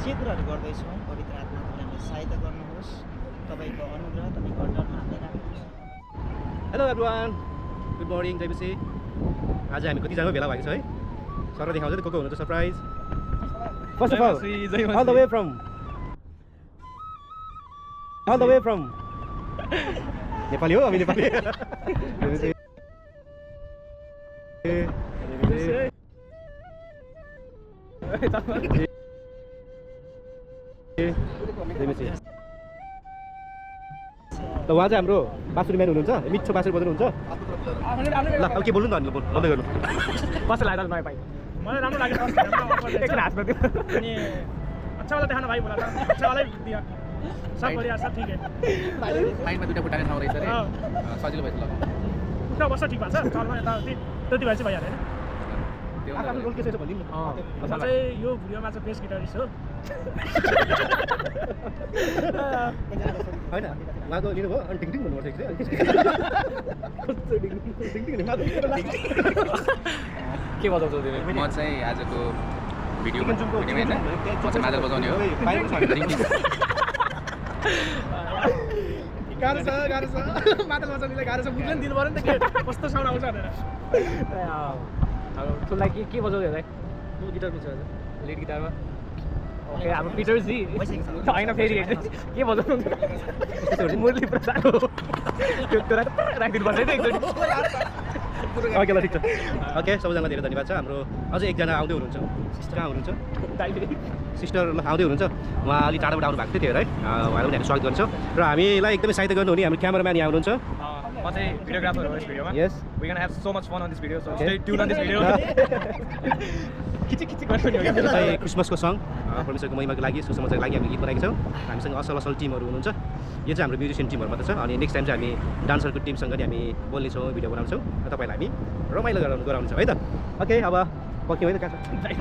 जे कुराहरू गर्दैछौँ पवित्र आत्माले हामीलाई सहायता गर्नुहोस्। तपाईँको अनुग्रह तपाईँको अड्डरमा हामीलाई राख्नुहोस्। हेलो एभ्रिवान, गुड मर्निङ, जयपछि। आज हामी कतिजना भेला भएको छ है, सर देखाउँछ को हुनुहुन्छ surprise. First of all the way from Nepali हो, हामी नेपाली। ल उहाँ चाहिँ हाम्रो बाँसुरी म्यान हुनुहुन्छ, मिठो बाँसुरी बजाउनुहुन्छ। ल अब के बोल्नु त अनि बोल्दै गर्नु। कस्तो लाग्यो नयाँ पाइ मलाई राम्रो लाग्यो। एकछिन हात गरिदियो अनि अच्छा वाला देखाना भाइ बोला था, अच्छा वाला ही दिया। सब बढ़िया, सब ठीक है। पाइनमा दुईटा खुट्टाले ठाउँ रहेछ रे, सजिलो भयो। ल खुट्टा बस्छ ठिक भएको छ, चलमा यता त्यति भए चाहिँ भइहाल्यो होइन। आफ्नो रोल के छ भनिदिनु। म चाहिँ यो भिडियोमा चाहिँ बेस गिटारिस्ट हो। होइन उहाँको लिनुभयो अनि टिङ भन्नुपर्छ कि के बजाउँछौ तिमी? म चाहिँ आजको भिडियोमा होइन, म चाहिँ मादल बजाउने हो। गाह्रो छ मादल बजाउनेलाई गाह्रो छ, मुखले पनि दिनु पऱ्यो नि त के कस्तो साउन्ड आउँछ भनेर। अब ठुललाई के बजाउँदै होला? गिटार बुझ्छ लिड गिटारमा। ओके, हाम्रो पिटर जी होइन फेरि के बजाउनु मुरली प्रसाद हो त्यो राखिदिनु पर्छ है एकचोटि। ओके ल ठिक छ। ओके सबैजनालाई धेरै धन्यवाद छ। हाम्रो अझै एकजना आउँदै हुनुहुन्छ, कहाँ हुनुहुन्छ? सिस्टर आउँदै हुनुहुन्छ, उहाँ अलिक टाढाबाट आउनु भएको थियो है, उहाँलाई पनि हामी स्वागत गर्छौँ। र हामीलाई एकदमै सहायता गर्नुहुने हाम्रो क्यामेराम्यान यहाँ हुनुहुन्छ। म चाहिँ भिडियोग्राफर हो यस भिडियोमा। Yes, we can have so much fun on this video, so stay tuned on this video. खिचिक गर्नु नि यो चाहिँ क्रिसमसको सङ, परमेश्वरको महिमाको लागि, सुसमाचारको लागि हामीले गीत बनाएका छौँ। हामीसँग असल टिमहरू हुनुहुन्छ। यो चाहिँ हाम्रो म्युजिसियन टिमहरू मात्र छ। अनि नेक्स्ट टाइम चाहिँ हामी डान्सरको टिमसँग नि हामी बोल्नेछौँ, भिडियो बनाउँछौँ र तपाईँलाई हामी रमाइलो गराउनेछौँ है त। ओके अब पक्यो होइन कहाँ छ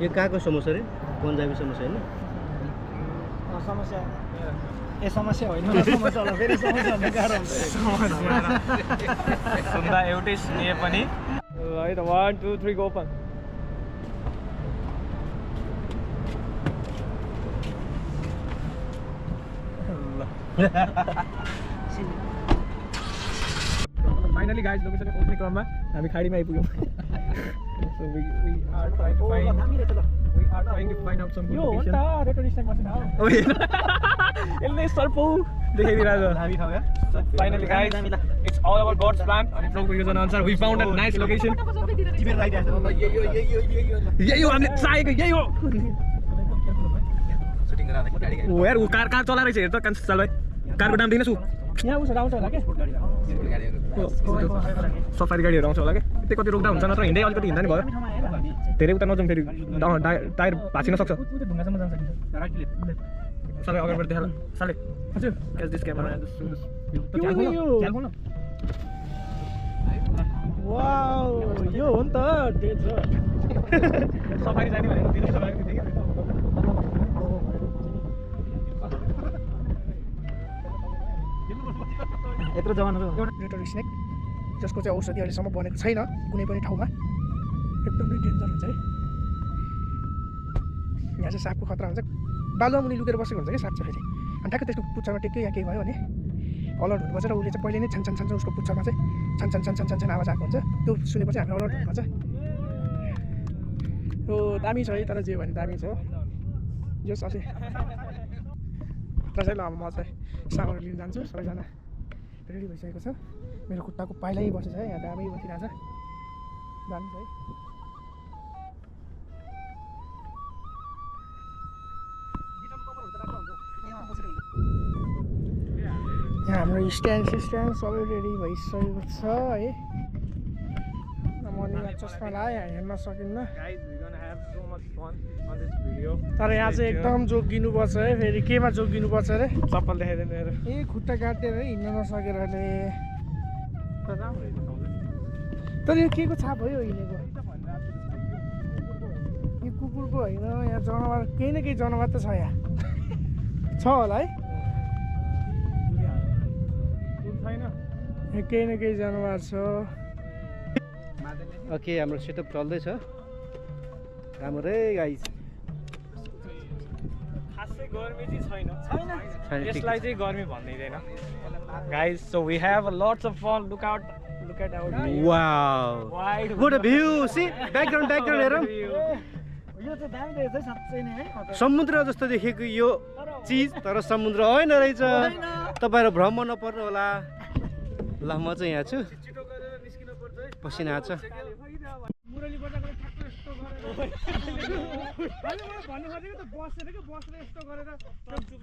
यो कहाँको समस्या रे? पन्जाबी समस्या होइन? समस्या समस्या होइन, समस्या होला फेरि समस्या भन्ने गाह्रो हुन्छ। सुन्दा एउटै सुनिए पनि है त। 1 2 3 go open. Finally guys location पहुँच्ने क्रममा हामी खाडीमा आइपुग्यौँ। So we are trying to find out some good location. यसले सर्पौ देखाइदिरहेको छ। Finally guys, it's all about God's plan. अनि प्रभुको योजना अनुसार we found a nice location. यही हो हामीले चाहेको, यही हो। ओ यार ऊ कार चला रहेछ, हेर त कान्छ चल भाइ। कारको नाम दिनछु यहाँ उस आउँछ होला के सफारी गाडीहरू आउँछ होला के। त्यही कति रोक्दा हुन्छ, नत्र हिँड्दै अलिकति हिँड्दा नि भयो। धेरै उता नजाउँ फेरि टायर भाँचिन सक्छ। साले अगाडिबाट देखाल साले। हजुर क्याच दिस क्यामेरा। वाउ यो हो नि त सफारी जाने भनेको दिनै सफारी देख्यो। यत्रो जवानहरू रेटर स्नेक जसको चाहिँ औषधि अहिलेसम्म बनेको छैन कुनै पनि ठाउँमा। एकदमै डेन्जर हुन्छ है। यहाँ चाहिँ सापको खतरा हुन्छ। बालुवा मुनि लुकेर बसेको हुन्छ कि साप चाहिँ फेरि। अनि ठ्याक्कै त्यसको पुच्छामा टेक्यो या केही भयो भने अलर्ट हुनुपर्छ। र उसले चाहिँ पहिले नै छन उसको पुच्छामा चाहिँ छन आवाज आएको हुन्छ। त्यो सुनेपछि हामी अलर्ट हुनुपर्छ। यो दामी छ है, तर जे भने दामी छ यो अझै। त्यसैले अब म चाहिँ सामान लिन जान्छु। सबैजना रेडी भइसकेको छ। मेरो खुट्टाको पाइला बसेछ है, यहाँ दामी बसिरहेको छ। दामी छ है। यहाँ हाम्रो स्ट्यान्ड सबै रेडी भइसकेको छ है। मैले चस्मा लगाएँ, यहाँ हेर्न सकिन्न। तर यहाँ चाहिँ एकदम जोगिनुपर्छ है। फेरि केमा जोगिनुपर्छ अरे? चप्पल देखाइदिनु हेर। ए खुट्टा काटेर हिँड्न नसकेर अहिले। तर यो के को छाप हो यो हिँडेको? यो कुकुरको होइन, यहाँ जनावर केही न केही जनावर त छ यहाँ। छ होला है, केही न केही जनावर छ। ओके हाम्रो सेटअप चल्दैछ राम्रै गाइस। गर्मी चाहिँ छैन छैन, ठिक। यसलाई चाहिँ गर्मी भन्दैन guys so we have lots of fun look at our wow wide what a view see background हेर यो चाहिँ दामी रहेछ है साँच्चै नै है समुद्र जस्तो देखेको यो चिज तर समुद्र होइन रहेछ तपाईँहरू भ्रम नपर्नु होला ल म चाहिँ यहाँ छु पसिना आएको छ मुरली बजाएको ठ्याक्क यस्तो गरेर अहिले मलाई भन्नु खोजेको त बसेर यस्तो गरेर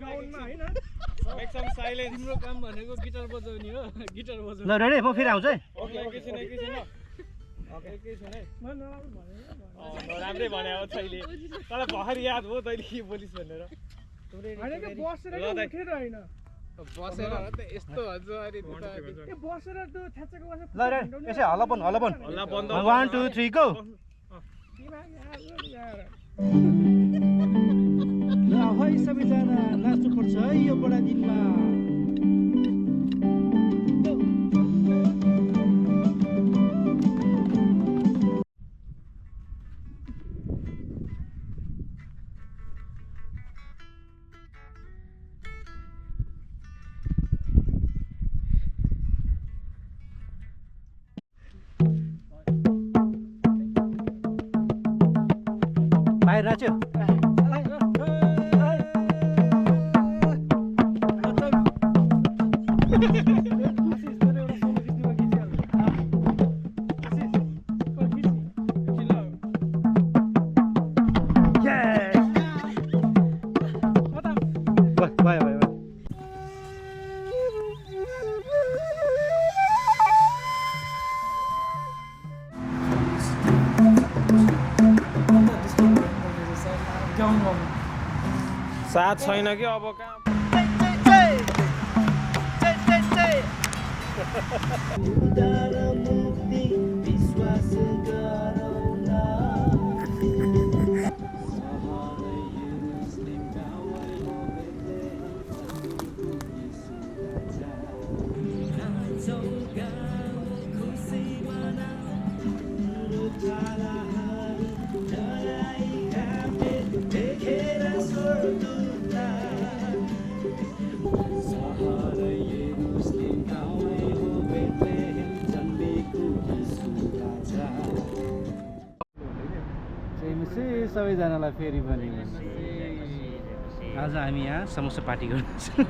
गाउनमा होइन मेक सम साइलेन्स तिम्रो काम भनेको गिटार बजाउने हो गिटार बजाउने ल रेडी म फेरि आउँछु है ओके एकैछिन है राम्रै भने हो तैँले तँलाई भर्खर याद हो तैँले के बोलिस् भनेर होइन कि बसेर कि उठेर होइन बसेर त यस्तो हुन्छ अनि ए बसेर त्यो थ्याचेको बसेर ल रेडी यसै हल्ला बन्द हल्ला बन्द 1 2 3 गो ल है सबैजना नाच्नु पर्छ है यो बडा दिनमा बाहिर नाच्यो भयो साथ छैन कि अब कहाँ सबैजनालाई फेरि पनि आज हामी यहाँ समोसा पार्टी गर्दैछौँ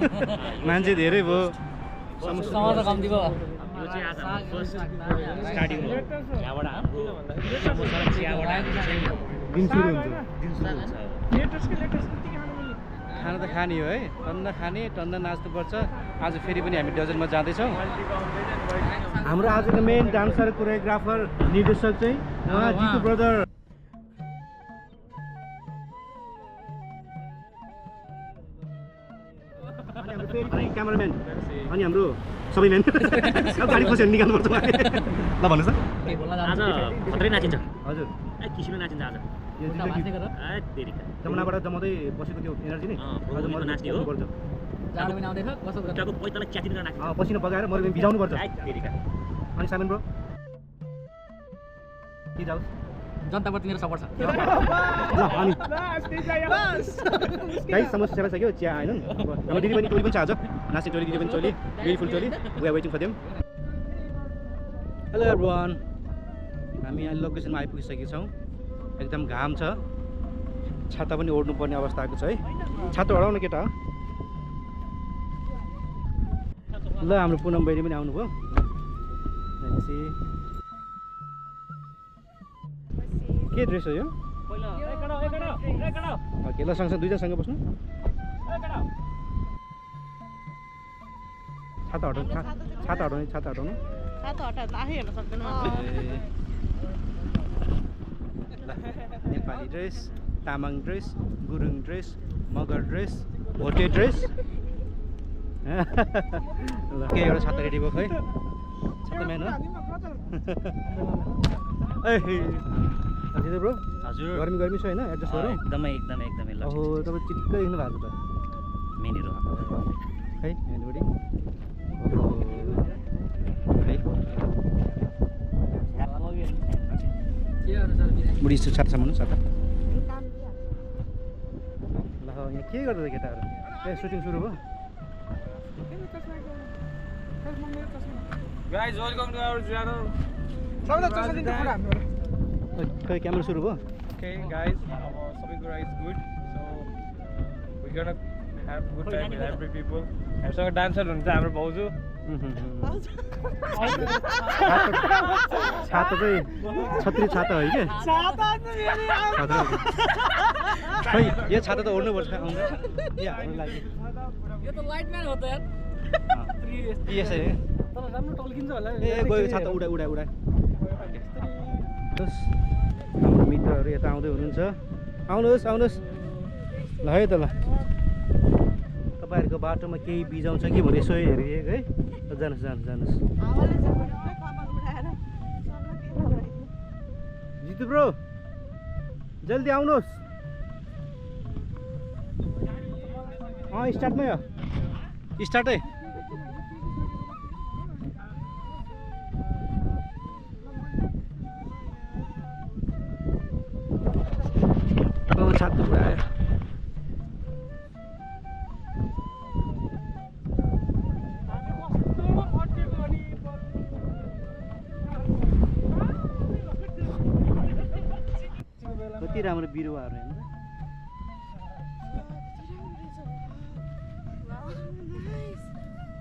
मान्छे धेरै भयो समोसा कम्ती भयो यो चाहिँ आज हाम्रो फर्स्ट स्टार्टिङ हो यहाँबाट हाम्रो समोसा र चियाबाट दिन सुरु हुन्छ खाना त खाने हो है टन्न खाने टन्न नाच्नुपर्छ आज फेरि पनि हामी डजनमा जाँदैछौँ हाम्रो आजको मेन डान्सर कोरियोग्राफर निर्देशक चाहिँ उहाँ जितु ब्रदर क्यामेराम्यान अनि हाम्रो सबै म्यान गाडी पसेर निकाल्नुपर्छ ल भन्नुहोस् न आज खत्रै नाचिन्छ हजुर किसिमले नाचिन्छ आज जमुनाबाट जमाउँदै बसेको त्यो एनर्जी नै नाच्ने हो पैतालाई च्यातिएर नाच्ने पसिना बगाएर मैले भिजाउनु पर्छ अनि सामेन ब्रो के जाओस् जनताप्रति मेरो सपोर्ट छ ल अनि गाइस समोसा सेलाइसक्यो चिया होइन हाम्रो दिदी पनि टोली पनि छ आज नाच्ने टोली दिदी पनि टोली ब्युटिफुल टोली we are waiting for them hello everyone हामी यहाँ लोकेसनमा आइपुगिसकेका छौँ एकदम घाम छ छाता पनि ओढ्नुपर्ने अवस्था आएको छ है छाता ओढाउनु केटा हो ल हाम्रो पुनम बहिनी पनि आउनुभयो भनेपछि के ड्रेस हो यो ओके ल सँगसँगै दुईजनासँग बस्नु छाता हटाउनु छाता हटाउनु ल Nepali dress Tamang dress Gurung dress Magar dress Bhote dress ल के एउटा छाता रेडी भएको है छाता म्यान हो ब्रो हजुर गर्मी छ होइन एडजस्ट गरौँ एकदमै ओहो तपाईँ चिक्कै हिँड्नु भएको त मेनीहरू है हेर्नुपट्टि है बुढी छाता सामान छाता ल यहाँ के गर्दैछ केटाहरू ए सुटिङ सुरु भयो guys welcome to our channel सबैलाई चस्मा दिन्छ कुरा हाम्रो खै क्यामेरा सुरु भयो ओके गाइज अब सबै कुरा is good so we gonna have good time with every people हामीसँग डान्सर हुन्छ हाम्रो भाउजू छाता चाहिँ छत्री छाता है क्या खै यो छाता त ओढ्नुपर्छ आउँदा यो हाम्रो लागि यो त लाइटम्यान हो त यार यसै तर राम्रो टल्किन्छ होला ए गयो छाता उडा उडा उडा हाम्रो मित्रहरू यता आउँदै हुनुहुन्छ आउनुहोस् आउनुहोस् ल है त ल तपाईँहरूको बाटोमा केही बिजाउँछ कि भनेर यसो हेरेँ है जानुहोस् जानुहोस् जानुहोस् जितु ब्रो जल्दी आउनुहोस् स्टार्टमै हो स्टार्टै छातो उडायो कति राम्रो बिरुवाहरू हेर्नु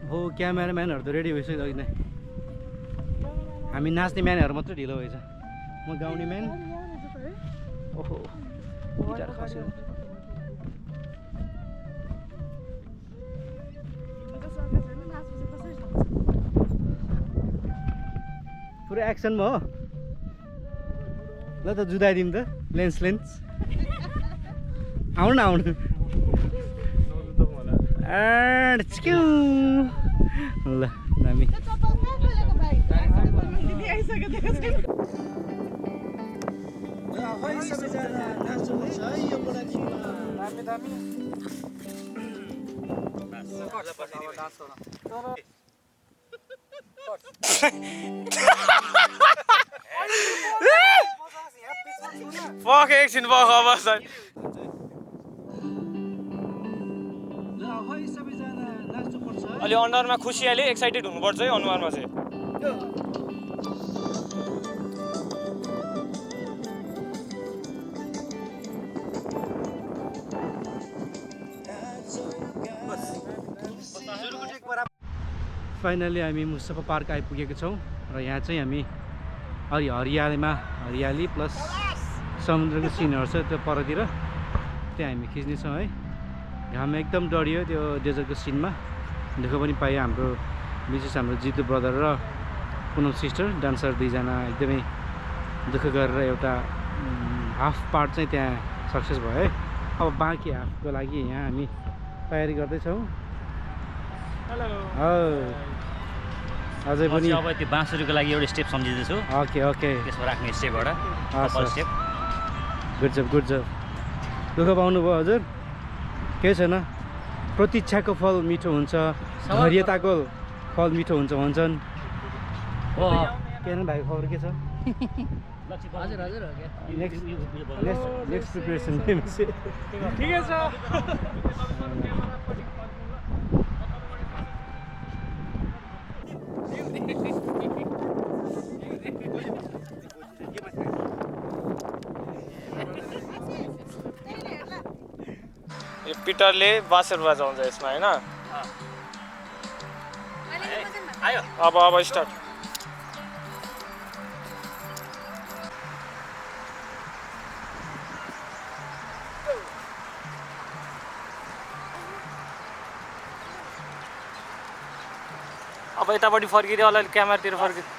हो क्यामेराम्यानहरू त रेडी भइसक्यो अघि नै हामी नाच्ने म्यानहरू मात्रै ढिलो भएछ म गाउने म्यान ओहो गिटार खस्यो पुरै एक्सनमा हो ल त जुदाइदिउँ त लेन्स आउनु न आउनु ल दामी फक एकछिन फक अवस्था अलि अनुहारमा खुसियाले एक्साइटेड हुनुपर्छ है अनुहारमा चाहिँ फाइनली हामी मुस्तफा पार्क आइपुगेको छौँ र यहाँ चाहिँ हामी हरियाली प्लस समुद्रको सिनहरू छ त्यो परतिर त्यहाँ हामी खिच्नेछौँ है घाम एकदम डढियो त्यो डेजर्टको सिनमा देख्न पनि पायो हाम्रो विशेष हाम्रो जितु ब्रदर र पुनम सिस्टर डान्सर दुईजना एकदमै दुःख गरेर एउटा हाफ पार्ट चाहिँ त्यहाँ सक्सेस भयो है अब बाँकी हाफको लागि यहाँ हामी तयारी गर्दैछौँ अझै पनि अब त्यो बाँसुरीको लागि एउटा स्टेप सम्झिँदैछु ओके ओके त्यसमा राख्ने स्टेपबाट कपाल स्टेप गुड जब दुःख पाउनुभयो हजुर केही छैन प्रतीक्षाको फल मिठो हुन्छ धैर्यताको फल मिठो हुन्छ भन्छन् हो केन भाइको खबर के छ हजुर हजुर हो क्या नेक्स्ट प्रिपरेसन ठिकै छ पिटरले बाँसुर बजाउँछ यसमा होइन अब स्टार्ट अब यतापट्टि फर्किँदै अलिअलि क्यामेरातिर फर्किँदै